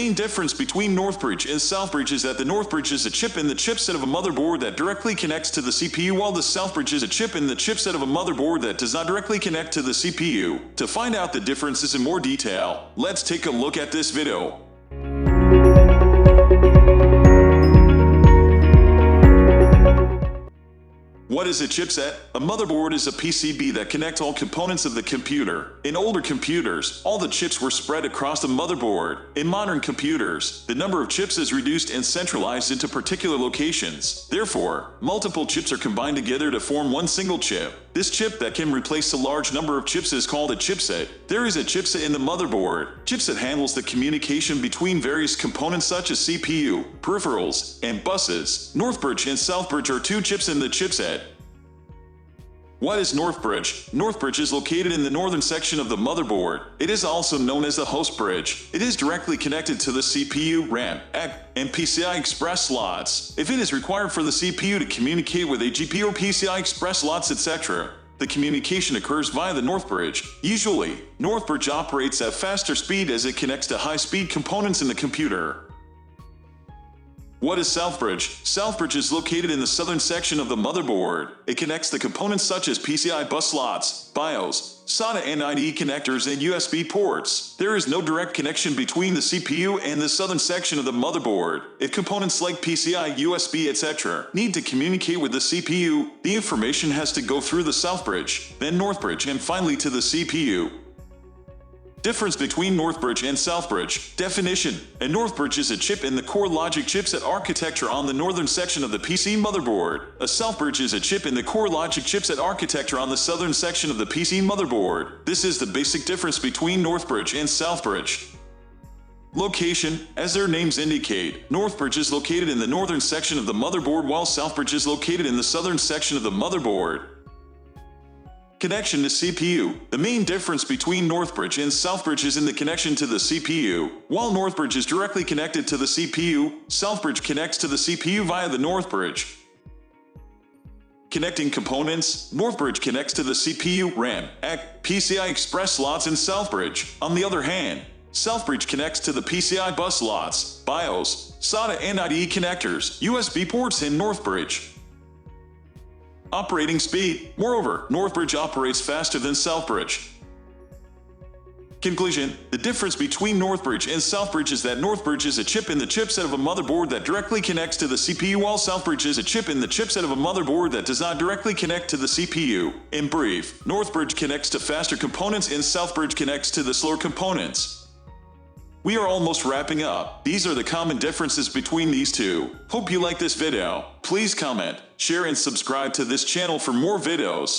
main difference between Northbridge and Southbridge is that the Northbridge is a chip in the chipset of a motherboard that directly connects to the CPU, while the Southbridge is a chip in the chipset of a motherboard that does not directly connect to the CPU. To find out the differences in more detail, let's take a look at this video. What is a chipset? A motherboard is a PCB that connects all components of the computer. In older computers, all the chips were spread across the motherboard. In modern computers, the number of chips is reduced and centralized into particular locations. Therefore, multiple chips are combined together to form one single chip. This chip that can replace a large number of chips is called a chipset. There is a chipset in the motherboard. Chipset handles the communication between various components such as CPU, peripherals, and buses. Northbridge and Southbridge are two chips in the chipset. What is Northbridge? Northbridge is located in the northern section of the motherboard. It is also known as the host bridge. It is directly connected to the CPU, RAM, and PCI Express slots. If it is required for the CPU to communicate with a GPU or PCI Express slots, etc., the communication occurs via the Northbridge. Usually, Northbridge operates at faster speed as it connects to high-speed components in the computer. What is Southbridge? Southbridge is located in the southern section of the motherboard. It connects the components such as PCI bus slots, BIOS, SATA and IDE connectors, and USB ports. There is no direct connection between the CPU and the southern section of the motherboard. If components like PCI, USB, etc. need to communicate with the CPU, the information has to go through the Southbridge, then Northbridge, and finally to the CPU. Difference between Northbridge and Southbridge. Definition: a Northbridge is a chip in the core logic chipset architecture on the northern section of the PC motherboard. A Southbridge is a chip in the core logic chipset architecture on the southern section of the PC motherboard. This is the basic difference between Northbridge and Southbridge. Location: as their names indicate, Northbridge is located in the northern section of the motherboard while Southbridge is located in the southern section of the motherboard. Connection to CPU. The main difference between Northbridge and Southbridge is in the connection to the CPU. While Northbridge is directly connected to the CPU, Southbridge connects to the CPU via the Northbridge. Connecting components. Northbridge connects to the CPU, RAM, PCI Express slots in Southbridge. On the other hand, Southbridge connects to the PCI bus slots, BIOS, SATA and IDE connectors, USB ports in Northbridge. Operating speed. Moreover, Northbridge operates faster than Southbridge. Conclusion: the difference between Northbridge and Southbridge is that Northbridge is a chip in the chipset of a motherboard that directly connects to the CPU, while Southbridge is a chip in the chipset of a motherboard that does not directly connect to the CPU. In brief, Northbridge connects to faster components and Southbridge connects to the slower components. We are almost wrapping up. These are the common differences between these two. Hope you like this video. Please comment, share and subscribe to this channel for more videos.